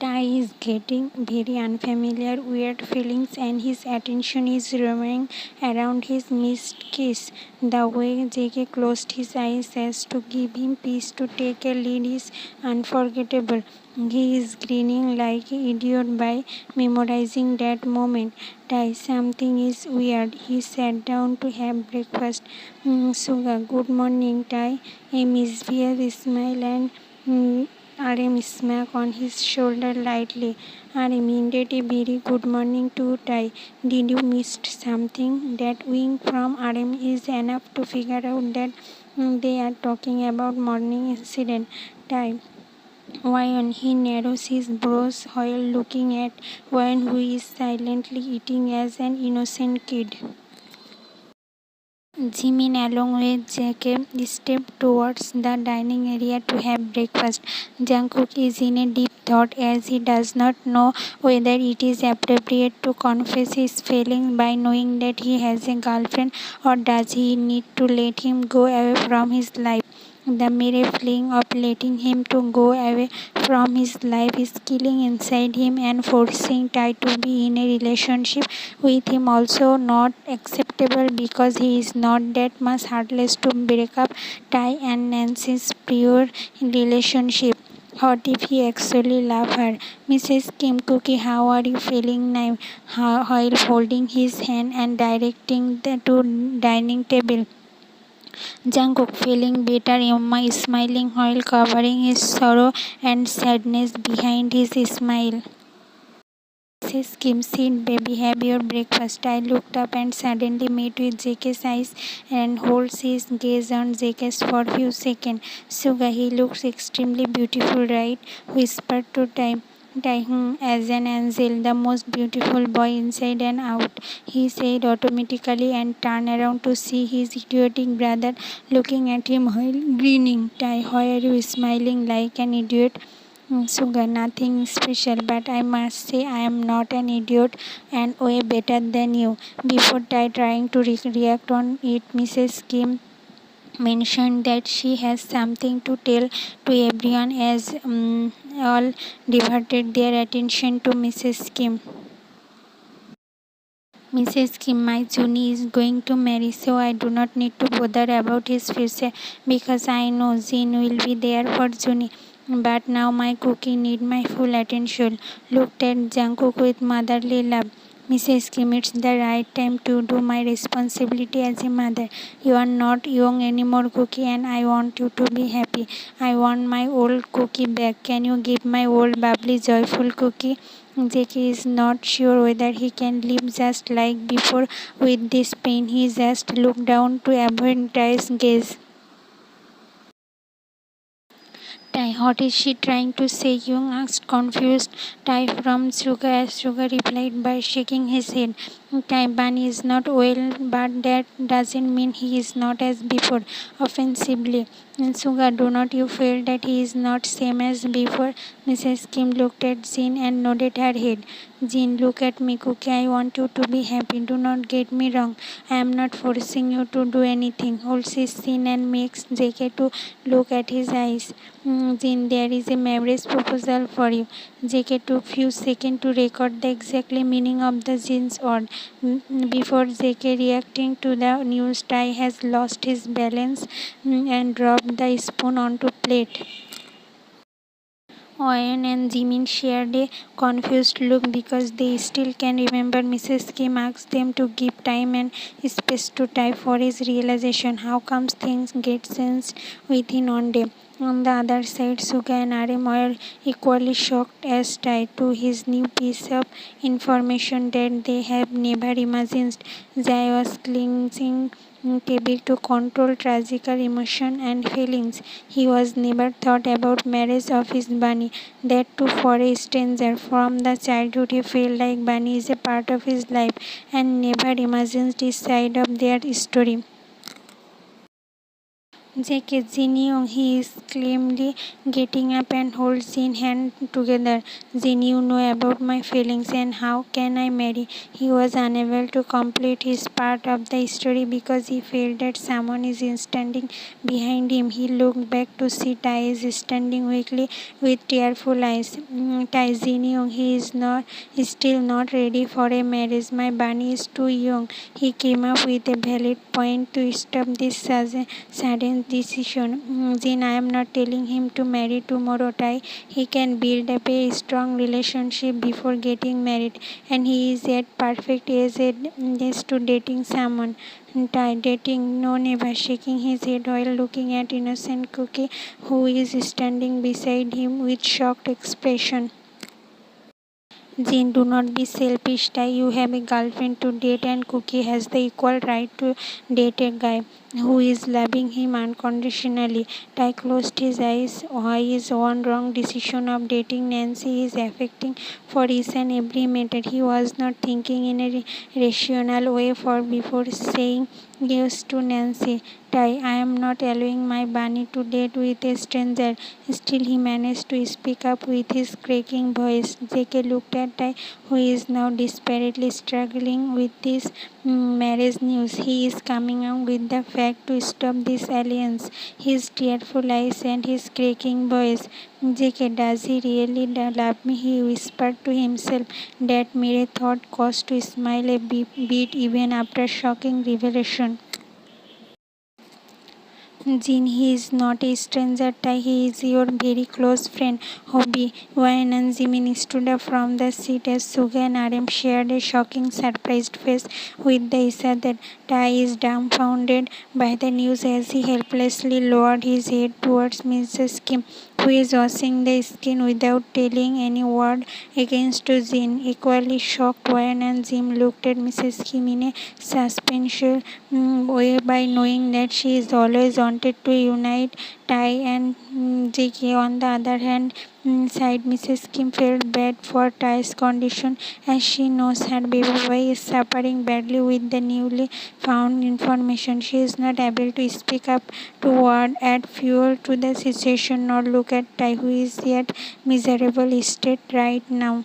Tai is getting very unfamiliar, weird feelings, and his attention is roaming around his missed kiss. The way J.K. closed his eyes as to give him peace to take a lead is unforgettable. He is grinning like an idiot by memorizing that moment. Tai, something is weird. He sat down to have breakfast. Suga, good morning, Tai. A mischievous smile and RM smack on his shoulder lightly. RM, indeed a very good morning to Tai. Did you miss something? That wink from RM is enough to figure out that they are talking about morning incident. Tai, Wyon, he narrows his brows while looking at Wyon, who is silently eating as an innocent kid. Jimin, along with Jacob, stepped towards the dining area to have breakfast. Jungkook is in a deep thought as he does not know whether it is appropriate to confess his feelings by knowing that he has a girlfriend, or does he need to let him go away from his life. The mere feeling of letting him to go away from his life is killing inside him, and forcing Tai to be in a relationship with him also not acceptable because he is not that much heartless to break up Tai and Nancy's pure relationship. What if he actually loves her? Mrs. Kim Cookie, how are you feeling now? While holding his hand and directing the to dining table. Jungkook, feeling better, Yuma smiling while covering his sorrow and sadness behind his smile. Mrs. Kim, sit, baby, have your breakfast. I looked up and suddenly met with JK's eyes and holds his gaze on JK's for a few seconds. Suga, he looks extremely beautiful, right? Whispered to Tai. As an angel, the most beautiful boy inside and out, he said automatically and turned around to see his idiotic brother looking at him while grinning. Tai, why are you smiling like an idiot? Sugar, nothing special, but I must say I am not an idiot and way better than you. Before trying to react on it, Mrs. Kim mentioned that she has something to tell to everyone as all diverted their attention to Mrs. Kim. Mrs. Kim, my Juni is going to marry, so I do not need to bother about his future because I know Jin will be there for Juni. But now my cookie need my full attention. Looked at Jungkook with motherly love. Mrs. Kim, it's the right time to do my responsibility as a mother. You are not young anymore, Cookie, and I want you to be happy. I want my old Cookie back. Can you give my old bubbly joyful Cookie? JK is not sure whether he can live just like before with this pain. He just looked down to avoid Ty's gaze. Tai, what is she trying to say? Young asked, confused. Tai from Sugar, as Sugar replied by shaking his head. Tai, Bunny is not well, but that doesn't mean he is not as before. Offensively. Sugar, do not you feel that he is not same as before? Mrs. Kim looked at Jin and nodded her head. Jin, look at me, Cookie. I want you to be happy. Do not get me wrong. I am not forcing you to do anything. Holds his chin and makes JK to look at his eyes. Jin, there is a marriage proposal for you. JK took few seconds to record the exact meaning of the Jin's word. Before JK reacting to the news, Tai has lost his balance and dropped the spoon onto plate. Owen and Jimin shared a confused look because they still can remember Mrs. Kim asked them to give time and space to Tai for his realization. How comes things get changed within one day? On the other side, Suga and RM were equally shocked as Tai to his new piece of information that they have never imagined. Jai was clinging able to control tragical emotion and feelings. He was never thought about marriage of his Bunny, that too for a stranger. From the childhood he felt like Bunny is a part of his life and never imagined his side of their story. Jake Jinyoung, he is calmly getting up and holds his hand together. Jin, you know about my feelings and how can I marry? He was unable to complete his part of the story because he felt that someone is standing behind him. He looked back to see Tai is standing weakly with tearful eyes. Tai Jinyoung, he is still not ready for a marriage. My bunny is too young. He came up with a valid point to stop this sudden decision. Jin, I am not telling him to marry tomorrow, Tai. He can build up a strong relationship before getting married, and he is at perfect age to dating someone. Tai, dating, no, never, shaking his head while looking at innocent Cookie, who is standing beside him with shocked expression. Jin, do not be selfish, Tai. You have a girlfriend to date, and Cookie has the equal right to date a guy who is loving him unconditionally. Tai closed his eyes. Why is one wrong decision of dating Nancy is affecting for each and every matter? He was not thinking in a rational way for before saying yes to Nancy. Tai, I am not allowing my bunny to date with a stranger. Still, he managed to speak up with his cracking voice. JK looked at Tai, who is now desperately struggling with this marriage news. He is coming out with the fact to stop this alliance. His tearful eyes and his cracking voice. JK, does he really love me? He whispered to himself. That mere thought caused to smile a bit even after shocking revelation. Jin, he is not a stranger, Tai. He is your very close friend, Hobby. Wayan and Jimin stood up from the seat as Suga and RM shared a shocking, surprised face with the other. Tai is dumbfounded by the news as he helplessly lowered his head towards Mrs. Kim, who is washing the skin without telling any word against Jin. Equally shocked, Wayan and Jim looked at Mrs. Kim in a suspenseful way by knowing that she is always wanted to unite Tai and JK. On the other hand, side Mrs. Kim felt bad for Tai's condition as she knows her baby boy is suffering badly with the newly found information. She is not able to speak up to word add fuel to the situation nor look at Tai, who is yet miserable state right now.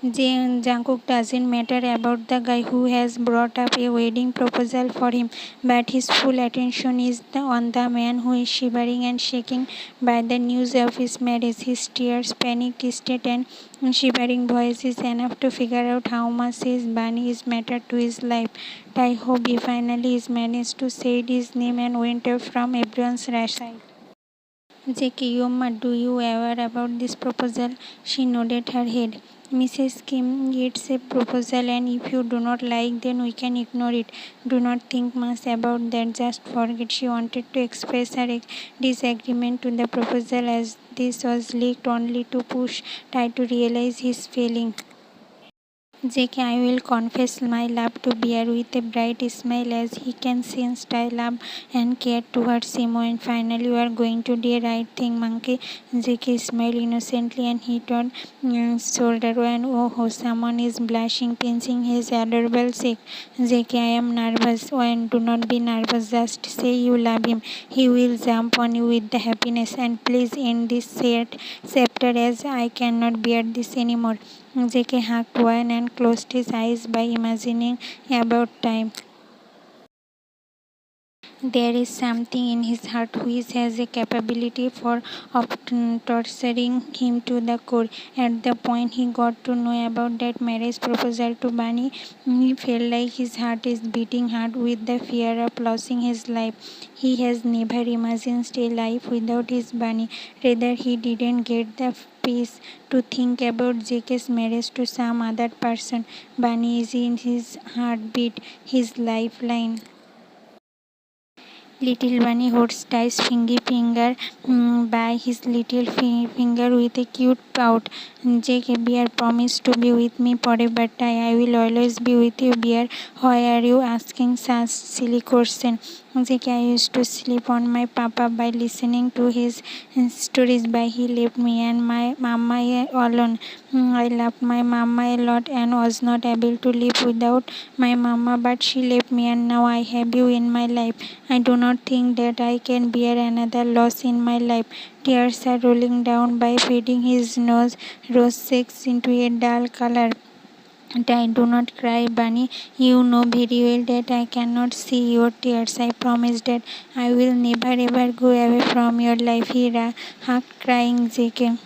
Jungkook doesn't matter about the guy who has brought up a wedding proposal for him, but his full attention is on the man who is shivering and shaking by the news of his marriage. His tears, panic state, and shivering voice is enough to figure out how much his bunny is matter to his life. I hope he finally is managed to say his name and went up from everyone's side. Jackie, Yoma, do you aware about this proposal? She nodded her head. Mrs. Kim, it's a proposal, and if you do not like, then we can ignore it. Do not think much about that. Just forget. She wanted to express her disagreement to the proposal as this was leaked only to push Ty to realize his feeling. JK, I will confess my love to Bear with a bright smile as he can sense I love and care towards him. And finally, you are going to do the right thing, monkey. JK smiled innocently and he turned shoulder and oh, someone is blushing, pinching his adorable cheek. JK, I am nervous. And do not be nervous. Just say you love him. He will jump on you with the happiness. And please end this chapter as I cannot bear this anymore. JK hugged one and closed his eyes by imagining about time. There is something in his heart which has a capability for torturing him to the core. At the point he got to know about that marriage proposal to Bunny, he felt like his heart is beating hard with the fear of losing his life. He has never imagined a life without his Bunny. Rather, he didn't get the peace to think about JK's marriage to some other person. Bunny is in his heartbeat, his lifeline. Little bunny holds Ty's finger by his little finger with a cute pout. JK, Bear promised to be with me forever. Ty, I will always be with you, Bear. Why are you asking such silly question? JK, I used to sleep on my papa by listening to his stories by he left me and my mama alone. I loved my mama a lot and was not able to live without my mama, but she left me and now I have you in my life. I do not think that I can bear another loss in my life. Tears are rolling down by feeding his nose, rose cheeks into a dull color. I do not cry, Bunny. You know very well that I cannot see your tears. I promise that I will never ever go away from your life. He hugged, crying, JK.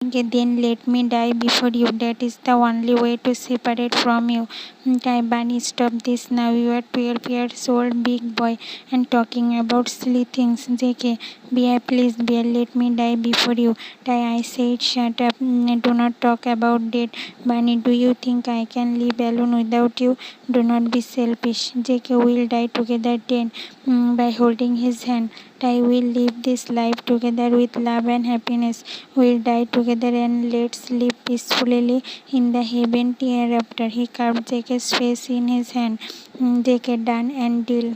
Okay, then let me die before you. That is the only way to separate from you. Bunny, stop this now. You are 12 years old, big boy, and talking about silly things. JK, Bia, please, Bia, let me die before you. I said, shut up. Do not talk about that. Bunny, do you think I can live alone without you? Do not be selfish. JK, will die together then by holding his hand. I will live this life together with love and happiness. We'll die together and let's live peacefully in the heaven hereafter. He carved Jake's face in his hand. Jake, done and deal.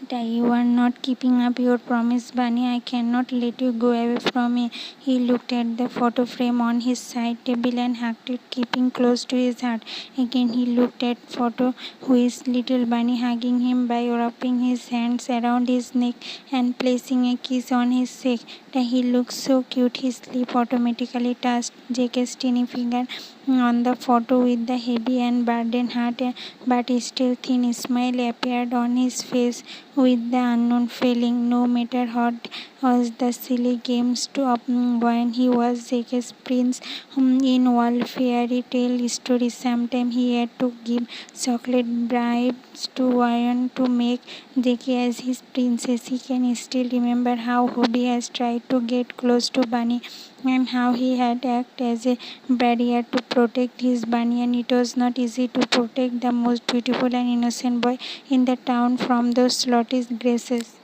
You are not keeping up your promise, Bunny. I cannot let you go away from me. He looked at the photo frame on his side table and hugged it, keeping close to his heart. Again he looked at photo with little Bunny hugging him by wrapping his hands around his neck and placing a kiss on his cheek. He looked so cute. His lip automatically touched Jake's tiny finger on the photo with the heavy and burdened heart, but still thin smile appeared on his face with the unknown feeling. No matter what was the silly games to when he was Jake's prince in world fairy tale stories. Sometimes he had to give chocolate bribes to Wyan to make Jake as his princess. He can still remember how Hobie has tried to get close to Bunny and how he had acted as a barrier to protect his Bunny, and it was not easy to protect the most beautiful and innocent boy in the town from those sluttish graces.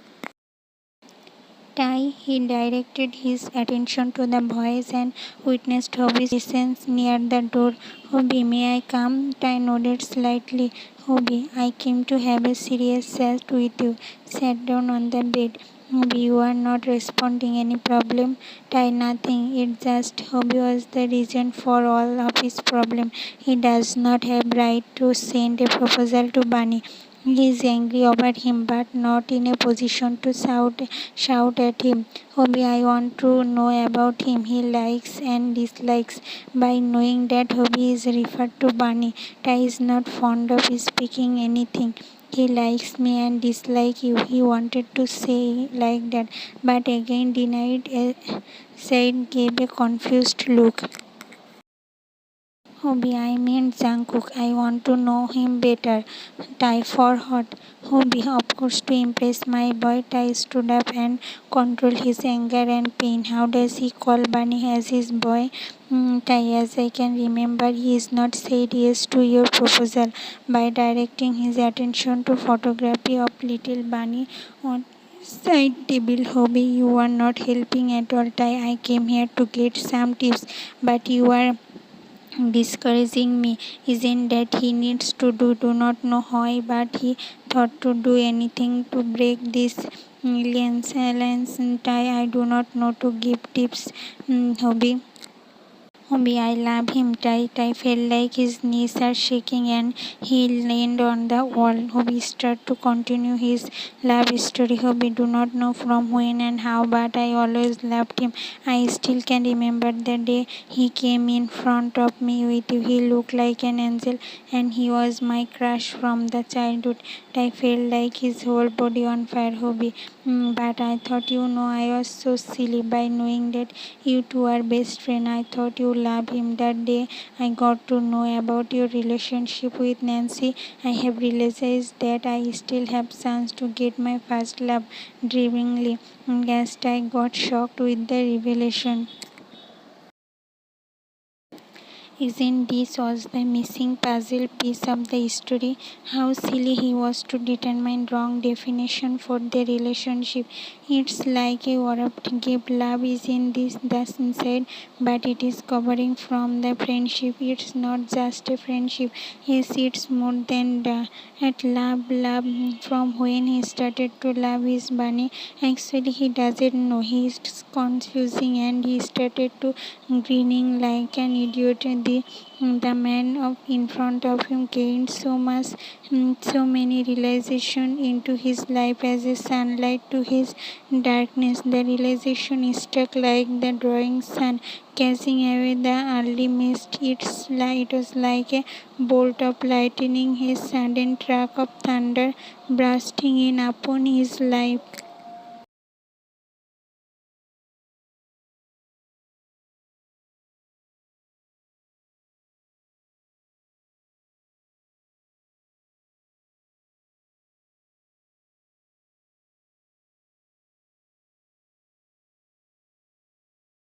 He directed his attention to the boys and witnessed Hobie's presence near the door. Hobie, may I come? Ty nodded slightly. Hobie, I came to have a serious chat with you. Sat down on the bed. Hobie, you are not responding. Any problem? Ty, nothing. It just Hobie was the reason for all of his problem. He does not have right to send a proposal to Bunny. He is angry over him, but not in a position to shout at him. Hobie, I want to know about him. He likes and dislikes. By knowing that Hobie is referred to Bunny, Ty is not fond of speaking anything. He likes me and dislikes you. He wanted to say like that, but again denied. Said gave a confused look. Hobie, I mean Jungkook. I want to know him better. Ty for hot. Hobie, of course, to impress my boy. Ty stood up and controlled his anger and pain. How does he call Bunny as his boy? Ty, as I can remember, he is not said yes to your proposal by directing his attention to photography of little Bunny on side table. Hobie, you are not helping at all. Ty, I came here to get some tips, but you are discouraging me. Isn't that he needs to do not know why, but he thought to do anything to break this alliance. I do not know to give tips. Hobie. Hobie, I love him. I felt like his knees are shaking and he leaned on the wall. Hobie started to continue his love story. Hobie, do not know from when and how, but I always loved him. I still can remember the day he came in front of me with you. He looked like an angel and he was my crush from the childhood. I felt like his whole body on fire. Hobie. But I thought, I was so silly by knowing that you two are best friends. I thought you love him. That day I got to know about your relationship with Nancy, I have realized that I still have chance to get my first love dreamingly. Guessed I got shocked with the revelation. Isn't this was the missing puzzle piece of the story? How silly he was to determine wrong definition for the relationship. It's like a warped gift. Love is in this thus inside, but it is covering from the friendship. It's not just a friendship. Yes, it's more than that. At love from when he started to love his bunny. Actually, he doesn't know. He is confusing and he started to grinning like an idiot. The man in front of him gained so many realization into his life as a sunlight to his darkness. The realization is stuck like the drawing sun, catching away the early mist. It was like a bolt of lightning, a sudden track of thunder bursting in upon his life.